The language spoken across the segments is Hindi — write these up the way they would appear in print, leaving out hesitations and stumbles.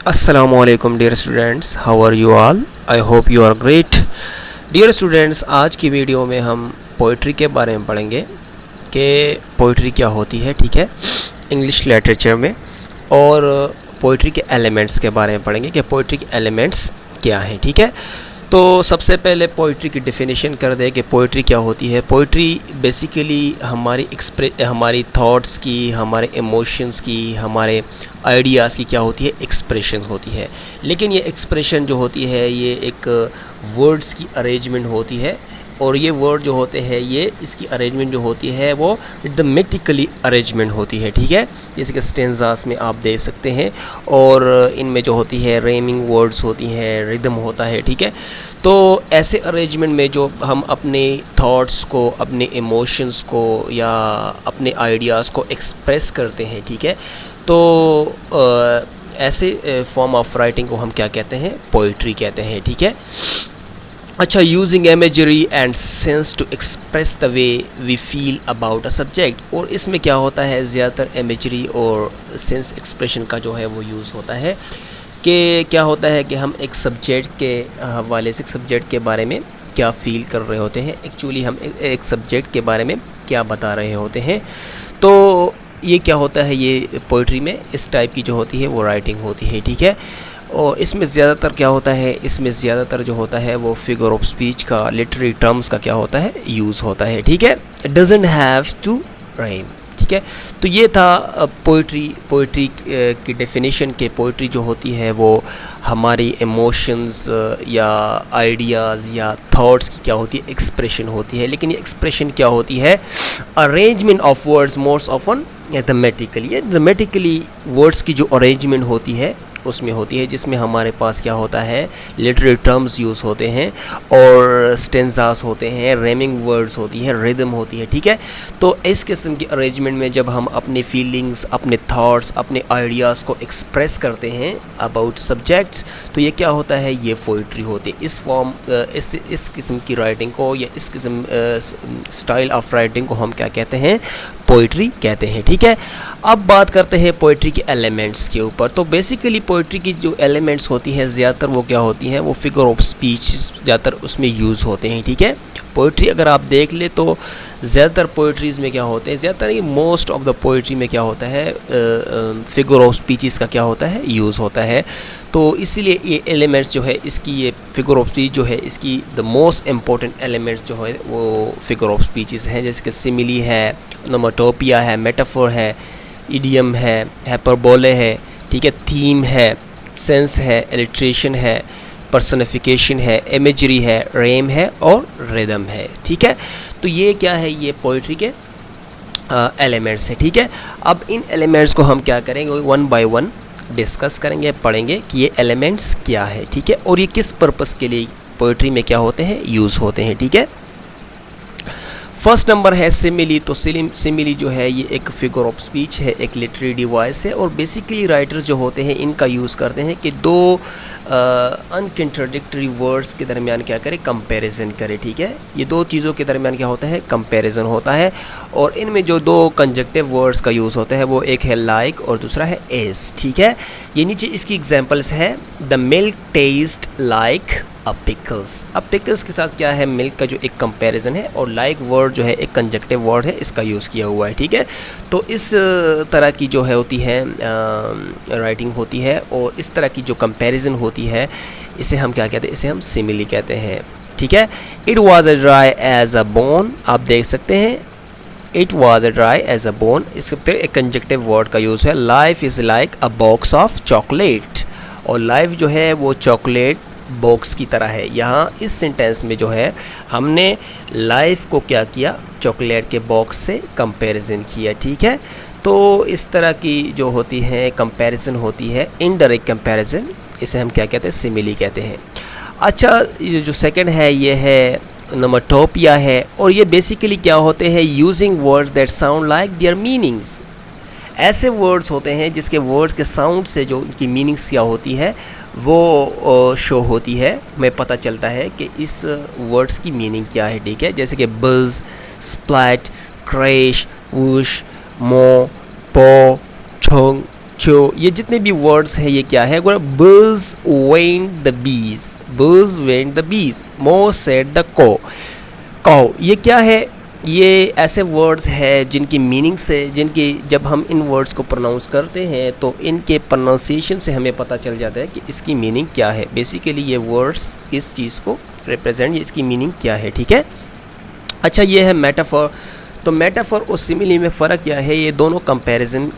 Assalamualaikum dear students, how are you all? I hope you are great. Dear students, आज की वीडियो में हम पोइट्री के बारे में पढ़ेंगे कि पोइट्री क्या होती है, ठीक है, इंग्लिश लिटरेचर में, और पोइट्री के एलिमेंट्स के बारे में पढ़ेंगे कि पोइट्री के एलिमेंट्स क्या हैं, ठीक है। तो सबसे पहले पोइट्री की डेफिनेशन कर दे कि पोइट्री क्या होती है। पोइट्री बेसिकली हमारी थॉट्स की, हमारे इमोशंस की, हमारे आइडियाज़ की क्या होती है, एक्सप्रेशन होती है। लेकिन ये एक्सप्रेशन जो होती है ये एक वर्ड्स की अरेंजमेंट होती है, और ये वर्ड जो होते हैं ये इसकी अरेंजमेंट जो होती है वो रिदमेटिकली अरेंजमेंट होती है, ठीक है। जैसे कि स्टेंजास में आप देख सकते हैं, और इनमें जो होती है रेमिंग वर्ड्स होती हैं, रिदम होता है, ठीक है। तो ऐसे अरेंजमेंट में जो हम अपने थॉट्स को, अपने इमोशंस को या अपने आइडियाज़ को एक्सप्रेस करते हैं, ठीक है। तो ऐसे फॉर्म ऑफ राइटिंग को हम क्या कहते हैं, पोइट्री कहते हैं, ठीक है। अच्छा, using imagery and sense to express the way we feel about a subject. और इसमें क्या होता है, ज़्यादातर इमेजरी और सेंस एक्सप्रेशन का जो है वो यूज़ होता है कि क्या होता है कि हम एक सब्जेक्ट के हवाले से सब्जेक्ट के बारे में क्या फ़ील कर रहे होते हैं, एक्चुअली हम एक सब्जेक्ट के बारे में क्या बता रहे होते हैं। तो ये क्या होता है, ये पोइट्री में इस टाइप की जो होती है वो राइटिंग होती है, ठीक है। और इसमें ज़्यादातर क्या होता है, इसमें ज़्यादातर जो होता है वो फिगर ऑफ स्पीच का, लिटरेरी टर्म्स का क्या होता है, यूज़ होता है, ठीक है। It doesn't have to rhyme, ठीक है। तो ये था पोइट्री की डेफिनेशन के पोइट्री जो होती है वो हमारी इमोशंस या आइडियाज़ या थॉट्स की क्या होती है, एक्सप्रेशन होती है। लेकिन ये एक्सप्रेशन क्या होती है, arrangement of words most often dramatically words की जो अरेंजमेंट होती है उसमें होती है, जिसमें हमारे पास क्या होता है, लिटरेरी टर्म्स यूज़ होते हैं, और स्टेंजास होते हैं, रेमिंग वर्ड्स होती है, रिदम होती है, ठीक है। तो इस किस्म की अरेंजमेंट में जब हम अपने फीलिंग्स, अपने थॉट्स, अपने आइडियाज़ को एक्सप्रेस करते हैं अबाउट सब्जेक्ट्स, तो ये क्या होता है, ये पोइट्री होती है। इस किस्म की राइटिंग को या इस किस्म स्टाइल ऑफ राइटिंग को हम क्या कहते हैं, पोइट्री कहते हैं, ठीक है। अब बात करते हैं पोइट्री के एलिमेंट्स के ऊपर। तो बेसिकली पोइट्री की जो एलिमेंट्स होती हैं ज़्यादातर वो क्या होती हैं, वो फिगर ऑफ स्पीच ज़्यादातर उसमें यूज़ होते हैं, ठीक है। पोइट्री अगर आप देख ले तो ज़्यादातर पोइट्रीज़ में क्या होते हैं, ज़्यादातर ये मोस्ट ऑफ द पोइट्री में क्या होता है, फिगर ऑफ स्पीचेस का क्या होता है, यूज़ होता है। तो इसीलिए ये एलिमेंट्स जो है इसकी, ये फिगर ऑफ स्पीच जो है इसकी द मोस्ट इम्पॉर्टेंट एलिमेंट्स जो है वो फिगर ऑफ स्पीचेस हैं, जैसे कि सिमिली है, नोमोटोपिया है, मेटाफोर है, इडियम है, हाइपरबोले है, ठीक है, थीम है, सेंस है, इलिट्रेशन है, पर्सनिफिकेशन है, इमेजरी है, रेम है और रिदम है, ठीक है। तो ये क्या है, ये पोइट्री के एलिमेंट्स है, ठीक है। अब इन एलिमेंट्स को हम क्या करेंगे, वन बाय वन डिस्कस करेंगे, पढ़ेंगे कि ये एलिमेंट्स क्या है, ठीक है, और ये किस पर्पस के लिए पोइट्री में क्या होते हैं, यूज़ होते हैं, ठीक है। फर्स्ट नंबर है सिमिली। तो सिमिली जो है ये एक फिगर ऑफ स्पीच है, एक लिटरेरी डिवाइस है, और बेसिकली राइटर्स जो होते हैं इनका यूज़ करते हैं कि दो अनकंट्राडिक्टरी वर्ड्स के दरमियान क्या करें, कंपैरिजन करें, ठीक है। ये दो चीज़ों के दरमियान क्या होता है, कंपैरिजन होता है, और इनमें जो दो कंजक्टिव वर्ड्स का यूज़ होता है वो एक है लाइक और दूसरा है एज, ठीक है। ये नीचे इसकी एग्जांपल्स है, the milk taste like pickles. अब पिकल्स के साथ क्या है, मिल्क का जो एक कंपैरिजन है, और लाइक वर्ड जो है एक कंजक्टिव वर्ड है, इसका यूज़ किया हुआ है, ठीक है। तो इस तरह की जो है होती है राइटिंग होती है, और इस तरह की जो कंपैरिजन होती है इसे हम क्या कहते हैं, इसे हम सिमिली कहते हैं, ठीक है। It was a dry as a bone, आप देख सकते हैं, it was a dry as a bone, इसके फिर एक कंजक्टिव वर्ड का यूज़ है, life is like a box of chocolate, और लाइफ जो है वो चॉकलेट बॉक्स की तरह है। यहाँ इस सेंटेंस में जो है हमने लाइफ को क्या किया, चॉकलेट के बॉक्स से कंपैरिजन किया, ठीक है। तो इस तरह की जो होती है कंपैरिजन होती है, इनडायरेक्ट कंपैरिजन, इसे हम क्या कहते हैं, सिमिली कहते हैं। अच्छा, ये जो सेकंड है ये है नोमोटोपिया है, और ये बेसिकली क्या होते हैं, using words that sound like there meanings. ऐसे वर्ड्स होते हैं जिसके वर्ड्स के साउंड से जो उनकी मीनिंग्स क्या होती है वो शो होती है, हमें पता चलता है कि इस वर्ड्स की मीनिंग क्या है, ठीक है। जैसे कि बज़, स्प्लैट, क्रैश, वुश, मो, पो, छोंग, जो ये जितने भी वर्ड्स हैं ये क्या है, birds went the bees, birds went the bees, mouse said the cow। ये क्या है, ये ऐसे वर्ड्स हैं जिनकी मीनिंग से, जिनकी जब हम इन वर्ड्स को प्रोनाउंस करते हैं तो इनके प्रोनाउंसिएशन से हमें पता चल जाता है कि इसकी मीनिंग क्या है। बेसिकली ये वर्ड्स किस चीज़ को रिप्रेजेंट, इसकी मीनिंग क्या है, ठीक है। अच्छा, ये है मेटाफर। तो मेटाफर और सिमिली में फ़र्क क्या है, ये दोनों कंपैरिजन,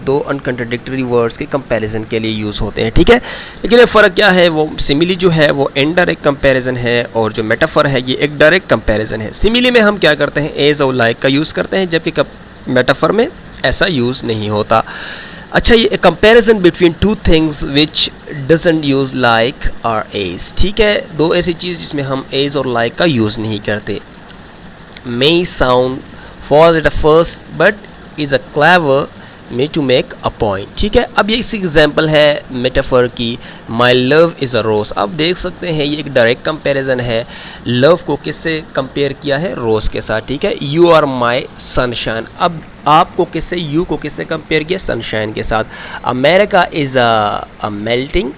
दो अनकंट्राडिक्टरी वर्ड्स के कंपैरिजन के लिए यूज़ होते हैं, ठीक है। लेकिन ये फ़र्क क्या है, वो सिमिली जो है वो इनडायरेक्ट कंपैरिजन है और जो मेटाफर है ये एक डायरेक्ट कंपैरिजन है। सिमिली में हम क्या करते हैं, एज और लाइक का यूज़ करते हैं, जबकि मेटाफर में ऐसा यूज़ नहीं होता। अच्छा, ये comparison between two things which doesn't use like और एज, ठीक है। दो ऐसी चीज़ जिसमें हम एज और लाइक का यूज़ नहीं करते। may sound false at first but is a clever me to make a point, ठीक है। अब ये इस एग्जांपल है मेटाफर की, my love is a rose। अब देख सकते हैं ये एक डायरेक्ट कंपैरिजन है। लव को किससे कंपेयर किया है, रोज़ के साथ, ठीक है। you are my sunshine, अब आपको किससे, you को किससे कंपेयर किया, सनशाइन के साथ। America is a melting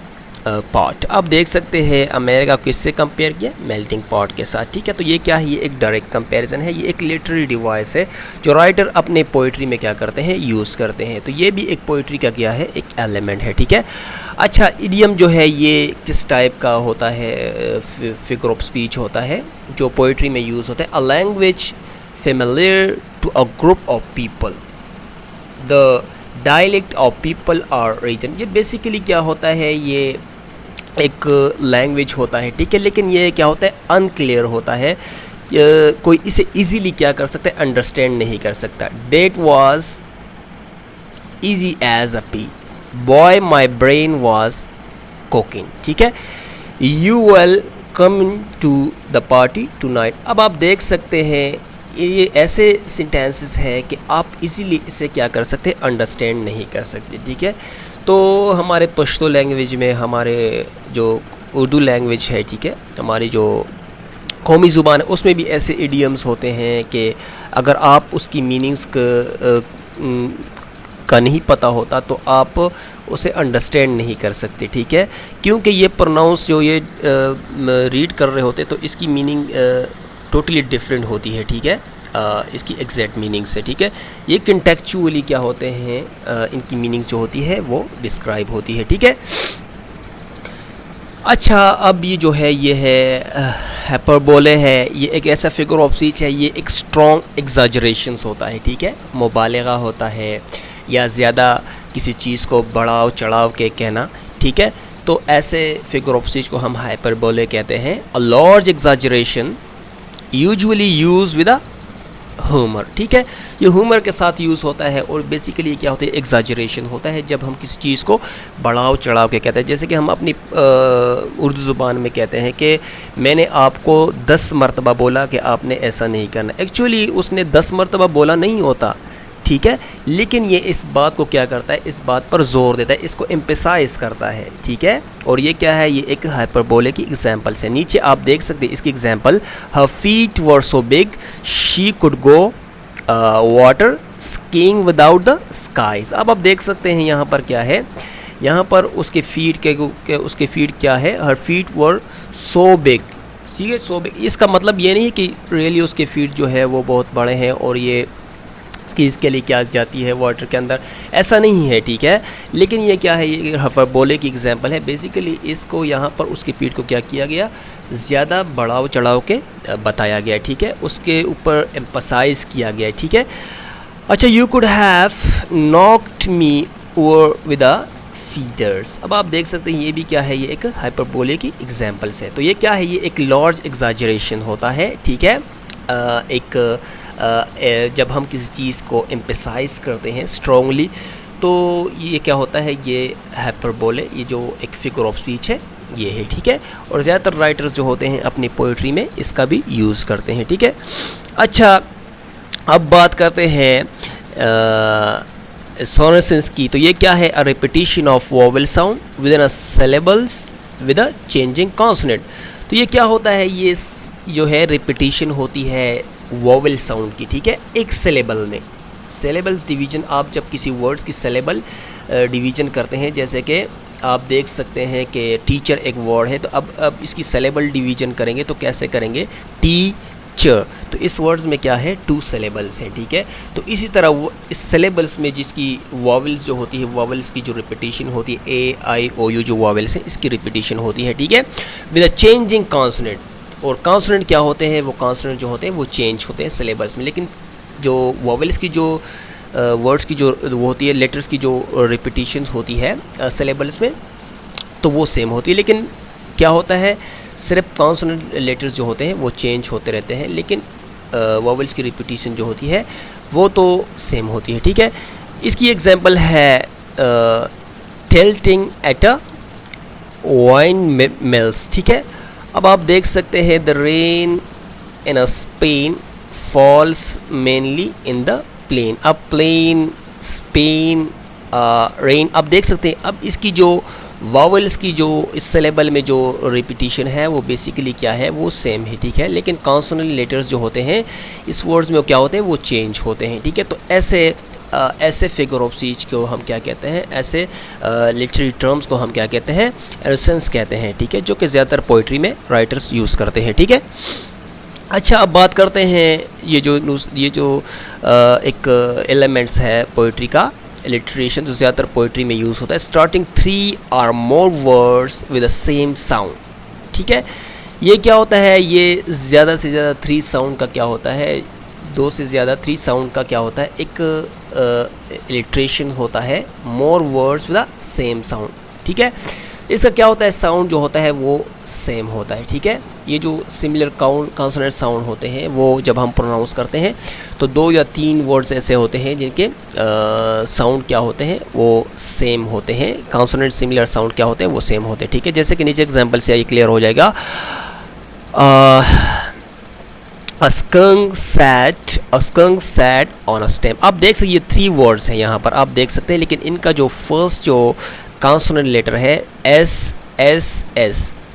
pot, अब देख सकते हैं अमेरिका किससे कंपेयर किया, मेल्टिंग पॉट के साथ, ठीक है। तो ये क्या है, ये एक डायरेक्ट कंपैरिजन है, ये एक लिटरेरी डिवाइस है जो राइटर अपने पोइट्री में क्या करते हैं, यूज़ करते हैं। तो ये भी एक पोइट्री का क्या है, एक एलिमेंट है, ठीक है। अच्छा, इडियम जो है ये किस टाइप का होता है, फिगर ऑफ स्पीच होता है जो पोइट्री में यूज़ होता है। A language familiar to a group of people, the dialect of people और रीजन। ये बेसिकली क्या होता है, ये एक लैंग्वेज होता है, ठीक है, लेकिन ये क्या होता है, अनक्लियर होता है, कोई इसे इजीली क्या कर सकता है, अंडरस्टैंड नहीं कर सकता। That was easy as a pea, boy my brain was cooking, ठीक है। You will come to the party tonight. अब आप देख सकते हैं ये ऐसे सेंटेंसेस हैं कि आप इजीली इसे क्या कर सकते हैं, अंडरस्टैंड नहीं कर सकते, ठीक है। तो हमारे पश्तो लैंग्वेज में, हमारे जो उर्दू लैंग्वेज है, ठीक है, हमारी जो कौमी ज़ुबान है, उसमें भी ऐसे इडियम्स होते हैं कि अगर आप उसकी मीनिंग्स का नहीं पता होता तो आप उसे अंडरस्टैंड नहीं कर सकते, ठीक है, क्योंकि ये प्रोनाउंस जो ये रीड कर रहे होते तो इसकी मीनिंग टोटली डिफरेंट होती है, ठीक है, इसकी एग्जैक्ट मीनिंग से, ठीक है। ये कंटेक्चुअली क्या होते हैं, इनकी मीनिंग जो होती है वो डिस्क्राइब होती है, ठीक है। अच्छा, अब ये जो है ये है हाइपरबोले है, ये एक ऐसा फिगर ऑफ स्पीच है, ये एक स्ट्रॉन्ग एग्जाजरेशंस होता है, ठीक है, मुबालगा होता है या ज़्यादा किसी चीज़ को बढ़ाव चढ़ाव के कहना, ठीक है। तो ऐसे फिगर ऑफ स्पीच को हम हाइपरबोले कहते हैं। A large exaggeration usually use with a humour, ठीक है, ये ह्यूमर के साथ यूज़ होता है और बेसिकली क्या होता है, एग्जाजरेशन होता है जब हम किसी चीज़ को बढ़ाव चढ़ाव के कहते हैं। जैसे कि हम अपनी उर्दू ज़ुबान में कहते हैं कि मैंने आपको 10 मरतबा बोला कि आपने ऐसा नहीं करना। एक्चुअली उसने 10 मरतबा बोला नहीं होता, ठीक है, लेकिन ये इस बात को क्या करता है, इस बात पर जोर देता है, इसको एम्फसाइज करता है, ठीक है। और ये क्या है, ये एक हाइपरबोले की एग्जांपल है। नीचे आप देख सकते हैं इसकी example, her feet were so big she could go water skiing without the skis. अब आप देख सकते हैं यहाँ पर क्या है, यहाँ पर उसके फीट के उसके फीट क्या है, हर फीट वर सो बिग, ठीक है, सो बिग। इसका मतलब ये नहीं कि रियली उसके फीट जो है वो बहुत बड़े हैं और ये इसके लिए क्या जाती है वाटर के अंदर, ऐसा नहीं है, ठीक है। लेकिन ये क्या है, ये हाइपरबोले की एग्जांपल है। बेसिकली इसको यहाँ पर उसके पीठ को क्या किया गया, ज़्यादा बढ़ाव चढ़ाव के बताया गया, ठीक है, उसके ऊपर एम्फसाइज किया गया, ठीक है। अच्छा, you could have knocked me over with a feeders. अब आप देख सकते हैं ये भी क्या है, ये एक हाइपरबोले की एग्जांपल्स है। तो ये क्या है, ये एक लार्ज एग्जाजरेशन होता है, ठीक है। जब हम किसी चीज़ को एम्फसाइज करते हैं स्ट्रॉन्गली, तो ये क्या होता है, ये हाइपरबोले, ये जो एक फिगर ऑफ स्पीच है ये है, ठीक है। और ज़्यादातर राइटर्स जो होते हैं अपनी पोइट्री में इसका भी यूज़ करते हैं, ठीक है। अच्छा, अब बात करते हैं सोनेसेंस की। तो ये क्या है, a repetition of vowel sound within a syllables with a changing consonant. तो ये क्या होता है, ये जो है रिपीटिशन होती है वोवेल साउंड की, ठीक है, एक सिलेबल में। सिलेबल्स डिवीजन, आप जब किसी वर्ड्स की सिलेबल डिवीज़न करते हैं। जैसे कि आप देख सकते हैं कि टीचर एक वर्ड है, तो अब इसकी सिलेबल डिवीज़न करेंगे तो कैसे करेंगे, टीचर, तो इस वर्ड्स में क्या है, 2 सिलेबल्स हैं, ठीक है। तो इसी तरह वो इस सिलेबल्स में जिसकी वॉवल्स जो होती है, वॉवल्स की जो रिपीटिशन होती है, ए आई ओ यू जो वॉवल्स हैं इसकी रिपीटिशन होती है, ठीक है, विद अ चेंजिंग कॉन्सोनेंट। और कॉन्सोनेंट क्या होते हैं, वो कॉन्सोनेंट जो होते हैं वो चेंज होते हैं सिलेबल्स में, लेकिन जो वॉवल्स की जो वर्ड्स की जो वो होती है, लेटर्स की जो रिपीटिशंस होती है सिलेबल्स में, तो वो सेम होती है। लेकिन क्या होता है, सिर्फ कॉन्सोनेंट लेटर्स जो होते हैं वो चेंज होते रहते हैं, लेकिन वॉवल्स की रिपीटिशन जो होती है वो तो सेम होती है, ठीक है। इसकी एग्जांपल है tilting at a windmills, ठीक है। अब आप देख सकते हैं the rain in a Spain falls mainly in the plain. अब प्लेन, स्पेन, रेन, अब देख सकते हैं अब इसकी जो वावल्स की जो इस सिलेबल में जो रिपीटिशन है वो बेसिकली क्या है, वो सेम है, ठीक है। लेकिन कॉन्सोनेंट लेटर्स जो होते हैं इस वर्ड्स में क्या होते हैं, वो चेंज होते हैं, ठीक है। तो ऐसे फिगर ऑफ स्पीच को हम क्या कहते हैं, ऐसे लिटरेरी टर्म्स को हम क्या कहते हैं, एसेंस कहते हैं, ठीक है, जो कि ज़्यादातर पोइट्री में राइटर्स यूज़ करते हैं, ठीक है। अच्छा, अब बात करते हैं ये जो एक एलिमेंट्स है पोइट्री का, लिटरेशन जो ज़्यादातर पोइट्री में यूज़ होता है, स्टार्टिंग 3 और मोर words with the same sound, ठीक है। ये क्या होता है, ये ज़्यादा से ज़्यादा 3 साउंड का क्या होता है, 2 से ज़्यादा 3 साउंड का क्या होता है, एक लिटरेशन होता है, मोर words with the same sound, ठीक है। इसका क्या होता है, साउंड जो होता है वो सेम होता है, ठीक है। ये जो सिमिलर कॉन्सोनेंट साउंड होते हैं वो जब हम प्रोनाउंस करते हैं तो 2 या 3 वर्ड्स ऐसे होते हैं जिनके साउंड क्या होते हैं, वो सेम होते हैं, कॉन्सोनेंट सिमिलर साउंड क्या होते हैं, वो सेम होते हैं, ठीक है। जैसे कि नीचे एग्जांपल से ये क्लियर हो जाएगा। A skunk sat on a stem। आप देख सकते ये 3 वर्ड्स हैं यहाँ पर, आप देख सकते हैं, लेकिन इनका जो फर्स्ट जो कॉन्सोनेंट लेटर है एस,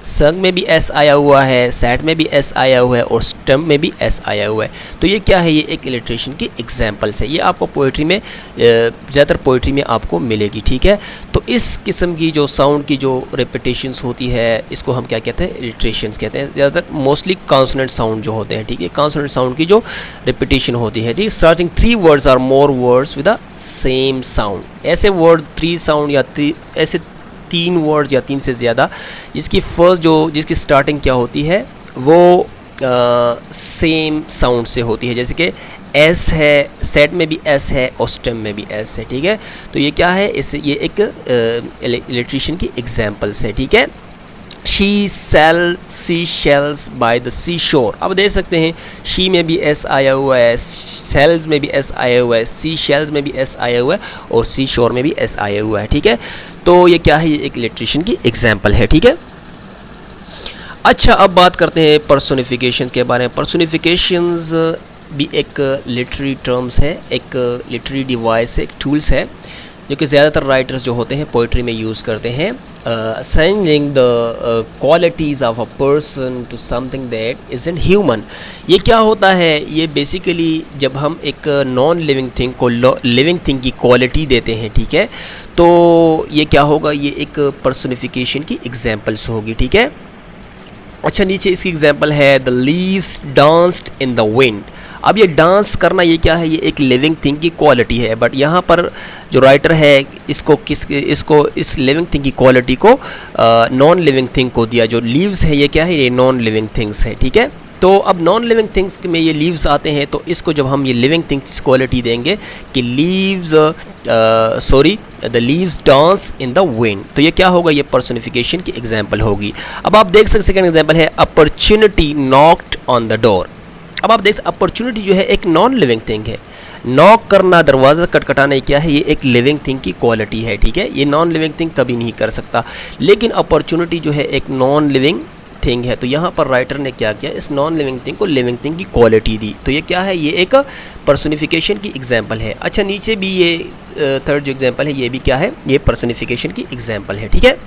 संग में भी एस आया हुआ है, सैट में भी एस आया हुआ है और स्टम में भी एस आया हुआ है। तो ये क्या है, ये एक इलिट्रेशन की एग्जांपल्स है, ये आपको पोइट्री में ज़्यादातर पोइट्री में आपको मिलेगी, ठीक है। तो इस किस्म की जो साउंड की जो रिपीटिशंस होती है इसको हम क्या कहते हैं, इलिट्रेशंस कहते हैं। ज़्यादातर मोस्टली कॉन्सोनेंट साउंड जो होते हैं, ठीक है, कॉन्सोनेंट साउंड की जो रिपीटिशन होती है, ठीक। Starting 3 words are more words with the same sound. ऐसे वर्ड 3 साउंड या ऐसे 3 वर्ड्स या 3 से ज़्यादा जिसकी स्टार्टिंग क्या होती है वो सेम साउंड से होती है, जैसे कि एस है, सेट में भी एस है और स्टेम में भी एस है, ठीक है। तो ये क्या है, ये एक इलिट्रेशन की एग्जांपल्स है, ठीक है। She sells sea shells by the sea shore. अब देख सकते हैं शी में भी एस आया हुआ है, सेल्स में भी एस आया हुआ है, सी शेल्स में भी एस आया हुआ है और सी शोर में भी एस आया हुआ है, ठीक है। तो ये क्या है, ये एक इलिट्रेशन की एग्जांपल है, ठीक है। अच्छा, अब बात करते हैं पर्सोनिफिकेशन के बारे में। पर्सोनिफिकेशंस भी एक लिटरेरी टर्म्स है, एक लिटरेरी डिवाइस है, एक टूल्स है जो कि ज़्यादातर राइटर्स जो होते हैं पोइट्री में यूज़ करते हैं। Assigning the qualities of a person to something that is an human. ये क्या होता है, ये बेसिकली जब हम एक नॉन लिविंग थिंग को लिविंग थिंग की क्वालिटी देते हैं, ठीक है, तो ये क्या होगा, ये एक पर्सोनिफिकेशन की एग्जांपल्स होगी, ठीक है। अच्छा, नीचे इसकी एग्जांपल है the leaves danced in the wind. अब ये डांस करना ये क्या है, ये एक लिविंग थिंग की क्वालिटी है, बट यहाँ पर जो राइटर है इसको इस लिविंग थिंग की क्वालिटी को नॉन लिविंग थिंग को दिया। जो लीव्स है ये क्या है, ये नॉन लिविंग थिंग्स है, ठीक है। तो अब नॉन लिविंग थिंग्स में ये लीव्स आते हैं, तो इसको जब हम ये लिविंग थिंग्स क्वालिटी देंगे कि the leaves dance in the wind, तो ये क्या होगा, ये पर्सोनिफिकेशन की एग्जांपल होगी। अब आप देख सकते, सेकंड एग्जांपल है opportunity knocked on the door. अब आप देख सकते अपॉर्चुनिटी जो है एक नॉन लिविंग थिंग है, नॉक करना, दरवाज़ा खटखटाना क्या है, ये एक लिविंग थिंग की क्वालिटी है, ठीक है। ये नॉन लिविंग थिंग कभी नहीं कर सकता, लेकिन अपॉर्चुनिटी जो है एक नॉन लिविंग थिंग है। तो यहाँ पर राइटर ने क्या किया, इस नॉन लिविंग थिंग को लिविंग थिंग की क्वालिटी दी, तो ये क्या है, ये एक पर्सोनिफिकेशन की एग्जांपल है। अच्छा, नीचे भी ये थर्ड जो एग्जांपल है ये भी क्या है, ये पर्सोनिफिकेशन की एग्जांपल है, ठीक है।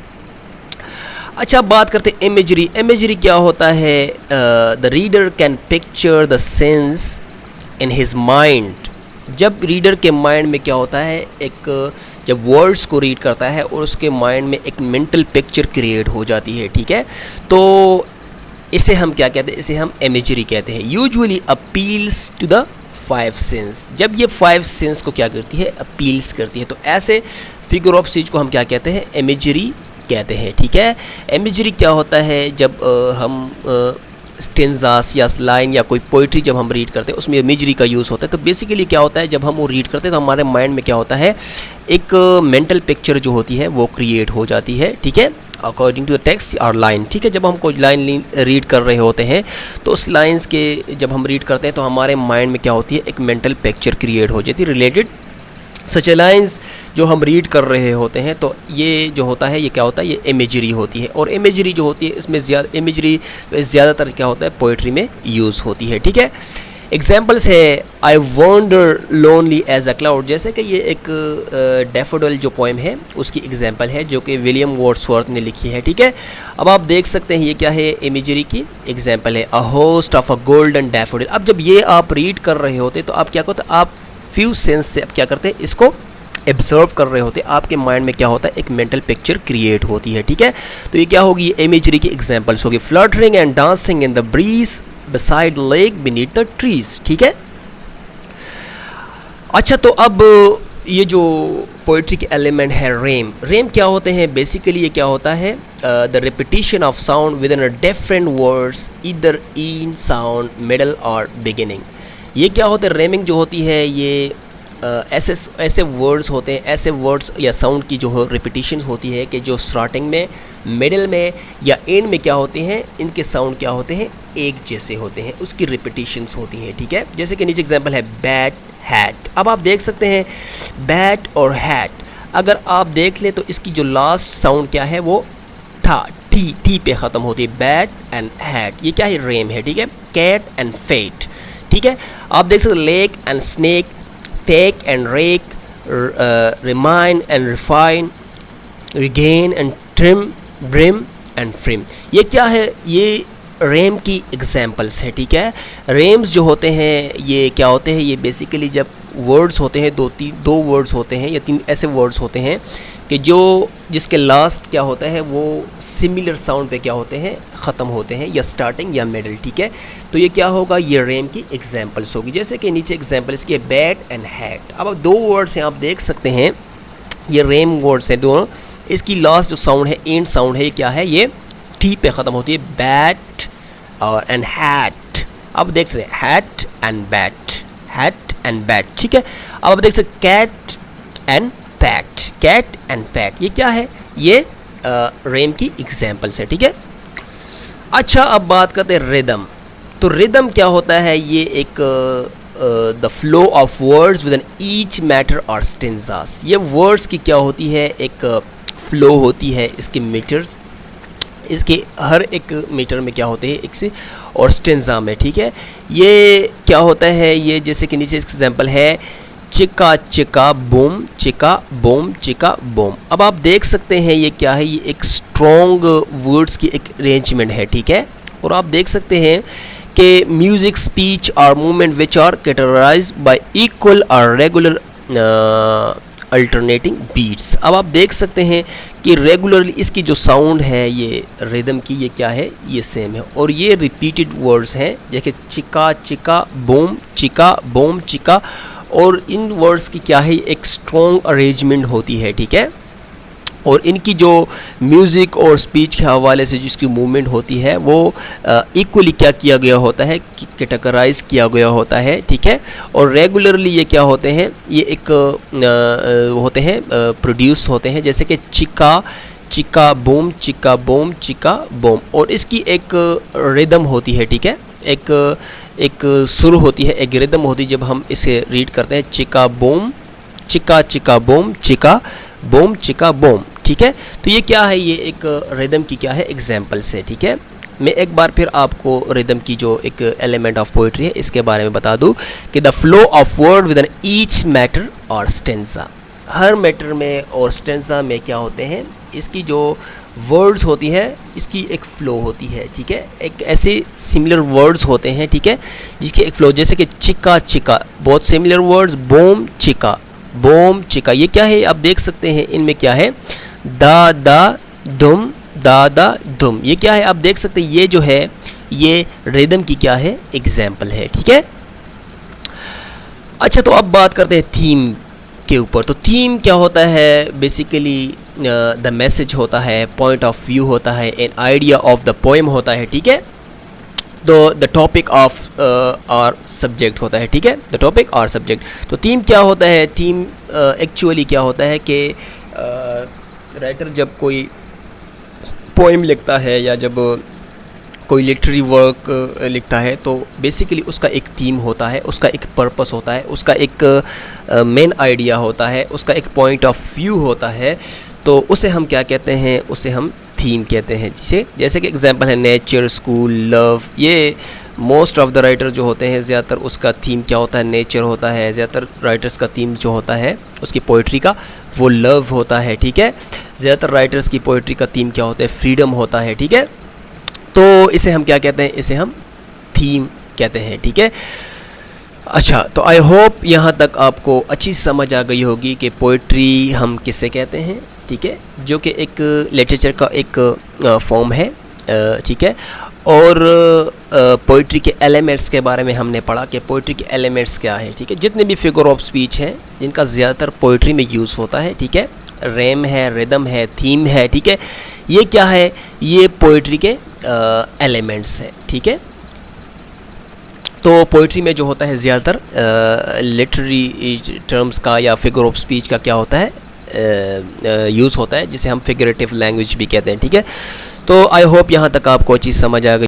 अच्छा, अब बात करते हैं इमेजरी। इमेजरी क्या होता है, the reader can picture the sense in his mind. जब रीडर के माइंड में क्या होता है, एक जब वर्ड्स को रीड करता है और उसके माइंड में एक मेंटल पिक्चर क्रिएट हो जाती है, ठीक है। तो इसे हम क्या कहते हैं, इसे हम इमेजरी कहते हैं। Usually appeals to the 5 sense, जब ये 5 सेंस को क्या करती है, अपील्स करती है, तो ऐसे फिगर ऑफ स्पीच को हम क्या कहते हैं, इमेजरी कहते हैं, ठीक है। इमेजरी क्या होता है, जब हम स्टेंजास या लाइन या कोई पोइट्री जब हम रीड करते हैं उसमें इमेजरी का यूज़ होता है। तो बेसिकली क्या होता है, जब हम वो रीड करते हैं तो हमारे माइंड में क्या होता है, एक मेंटल पिक्चर जो होती है वो क्रिएट हो जाती है, ठीक है, अकॉर्डिंग टू द टेक्स्ट और लाइन, ठीक है। जब हम कोई लाइन रीड कर रहे होते हैं तो उस लाइन्स के जब हम रीड करते हैं तो हमारे माइंड में क्या होती है, एक मेंटल पिक्चर क्रिएट हो जाती है रिलेटेड सच लाइन्स जो हम रीड कर रहे होते हैं। तो ये जो होता है, ये क्या होता है, ये इमेजरी होती है। और इमेजरी जो होती है, इसमें इमेजरी ज़्यादातर क्या होता है, पोइट्री में यूज़ होती है, ठीक है। एग्जाम्पल्स है, I wander lonely as a cloud, जैसे कि ये एक डैफोडिल जो पोएम है उसकी एग्जाम्पल है जो कि विलियम वर्ड्सवर्थ ने लिखी है, ठीक है। अब आप देख सकते हैं ये क्या है, इमेजरी की एग्जाम्पल है, a host of a golden daffodil. अब जब ये आप रीड कर रहे होते तो आप क्या करते, आप फ्यू सेंस से आप क्या करते हैं, इसको एब्जर्व कर रहे होते, आपके माइंड में क्या होता है, एक मेंटल पिक्चर क्रिएट होती है, ठीक है। तो ये क्या होगी, ये इमेजरी की एग्जांपल्स होगी, fluttering and dancing in the breeze beside lake beneath the trees, ठीक है। अच्छा, तो अब ये जो पोइट्री के एलिमेंट है रेम, रेम क्या होते हैं, बेसिकली ये क्या होता है, the repetition of sound within a different words either in sound middle और बिगिनिंग। ये क्या होता है, रेमिंग जो होती है ये ऐसे वर्ड्स होते हैं, ऐसे वर्ड्स या साउंड की जो रिपीटिशन होती है कि जो स्टार्टिंग में, मिडिल में या एंड में क्या होते हैं, इनके साउंड क्या होते हैं, एक जैसे होते हैं, उसकी रिपीटिशंस होती हैं, ठीक है। जैसे कि नीचे एग्जांपल है बैट हैट। अब आप देख सकते हैं बैट और हैट, अगर आप देख ले तो इसकी जो लास्ट साउंड क्या है, वो टी पे ख़त्म होती है, बैट एंड हैट। ये क्या है, रेम है, ठीक है। कैट एंड फेट, ठीक है। आप देख सकते lake and snake, take and rake, remind and refine, regain and trim, brim and frim. ये क्या है, ये रेम की एग्जाम्पल्स है, ठीक है। रेम्स जो होते हैं ये क्या होते हैं, ये बेसिकली जब वर्ड्स होते हैं, दो वर्ड्स होते हैं या 3 ऐसे वर्ड्स होते हैं कि जिसके लास्ट क्या होता है वो सिमिलर साउंड पे क्या होते हैं, ख़त्म होते हैं, या स्टार्टिंग या मिडल, ठीक है। तो ये क्या होगा, ये रेम की एग्जांपल्स होगी। जैसे कि नीचे एग्जांपल्स की बैट एंड हैट। अब 2 वर्ड्स हैं, आप देख सकते हैं ये रेम वर्ड्स हैं दोनों। इसकी लास्ट जो साउंड है, एंड साउंड है, ये क्या है, ये टी पे ख़त्म होती है, बैट और एंड हैट। अब देख सकते हैं hat and bat, hat and bat, ठीक है। अब आप देख सकते cat and pat, cat and pat, ये क्या है, ये रेम की एग्जाम्पल्स है, ठीक है। अच्छा, अब बात करते हैं रिदम। तो रिदम क्या होता है, ये एक the flow of words with an each metre और स्टेंजास। ये वर्ड्स की क्या होती है, एक फ्लो होती है, इसके मीटर्स, इसके हर एक मीटर में क्या होते हैं, एक से और स्टेंजा में, ठीक है। ये क्या होता है, ये जैसे कि नीचे एग्जाम्पल है चिका चिका बूम, चिका बूम, चिका बूम। अब आप देख सकते हैं ये क्या है, ये एक स्ट्रॉन्ग वर्ड्स की एक अरेंजमेंट है, ठीक है। और आप देख सकते हैं कि म्यूजिक, स्पीच और movement which are categorised by equal और रेगुलर अल्टरनेटिंग बीट्स। अब आप देख सकते हैं कि रेगुलरली इसकी जो साउंड है, ये रिदम की, ये क्या है, ये सेम है, और ये रिपीटेड वर्ड्स हैं, जैसे चिका चिका बूम, चिका बूम, चिका। और इन वर्ड्स की क्या है, एक स्ट्रॉन्ग अरेंजमेंट होती है, ठीक है। और इनकी जो म्यूज़िक और स्पीच के हवाले से जिसकी मूवमेंट होती है वो इक्वली क्या किया गया होता है, कैटेगराइज किया गया होता है, ठीक है। और रेगुलरली ये क्या होते हैं, ये एक होते हैं, प्रोड्यूस होते हैं, जैसे कि चिका चिका बूम, चिका बूम, चिका बूम। और इसकी एक रिदम होती है, ठीक है, एक सुर होती है, एक रिदम होती है जब हम इसे रीड करते हैं, चिका बूम, चिका चिका बूम, चिका बूम, चिका बूम, ठीक है। तो ये क्या है, ये एक रिदम की क्या है, एग्जाम्पल्स है, ठीक है। मैं एक बार फिर आपको रिदम की जो एक एलिमेंट ऑफ पोइट्री है इसके बारे में बता दूं कि the flow of word with an each metre और स्टेंजा। हर मैटर में और स्टेंजा में क्या होते हैं, इसकी जो वर्ड्स होती है इसकी एक फ़्लो होती है, ठीक है। एक ऐसे सिमिलर वर्ड्स होते हैं, ठीक है, जिसकी एक फ़्लो, जैसे कि चिका चिका, बहुत सिमिलर वर्ड्स, बोम चिका, बोम चिका, ये क्या है आप देख सकते हैं, इनमें क्या है, दा दा दुम, ये क्या है आप देख सकते हैं, ये जो है ये रिदम की क्या है, एग्जाम्पल है, ठीक है। अच्छा, तो अब बात करते हैं थीम के ऊपर। तो थीम क्या होता है, बेसिकली द मैसेज होता है, पॉइंट ऑफ व्यू होता है, an idea of the poem होता है, ठीक है। तो द टॉपिक ऑफ और सब्जेक्ट होता है, ठीक है, द टॉपिक और सब्जेक्ट। तो थीम क्या होता है, थीम एक्चुअली क्या होता है कि राइटर जब कोई पोएम लिखता है या जब कोई लिटरेरी वर्क लिखता है तो बेसिकली उसका एक थीम होता है, उसका एक पर्पस होता है, उसका एक मेन आइडिया होता है, उसका एक पॉइंट ऑफ व्यू होता है। तो उसे हम क्या कहते हैं, उसे हम थीम कहते हैं। जैसे कि एग्जांपल है नेचर, स्कूल, लव, ये मोस्ट ऑफ द राइटर जो होते हैं ज़्यादातर उसका थीम क्या होता है, नेचर होता है। ज़्यादातर राइटर्स का थीम जो होता है उसकी पोइट्री का वो लव होता है, ठीक है। ज़्यादातर राइटर्स की पोइट्री का थीम क्या होता है, फ्रीडम होता है, ठीक है। तो इसे हम क्या कहते हैं, इसे हम थीम कहते हैं, ठीक है। अच्छा, तो आई होप यहाँ तक आपको अच्छी समझ आ गई होगी कि पोइट्री हम किसे कहते हैं, ठीक है, जो कि एक लिटरेचर का एक फॉर्म है, ठीक है। और पोइट्री के एलिमेंट्स के बारे में हमने पढ़ा कि पोइट्री के एलिमेंट्स क्या है, ठीक है। जितने भी फिगर ऑफ स्पीच हैं जिनका ज़्यादातर पोइट्री में यूज़ होता है, ठीक है, रेम है, रिदम है, थीम है, ठीक है, ये क्या है, ये पोइट्री के एलिमेंट्स हैं, ठीक है। तो पोइट्री में जो होता है ज़्यादातर लिटरेरी टर्म्स का या फिगर ऑफ स्पीच का क्या होता है, यूज़ होता है, जिसे हम फिगरेटिव लैंग्वेज भी कहते हैं, ठीक है। तो आई होप यहाँ तक आपको अच्छी समझ आ गई।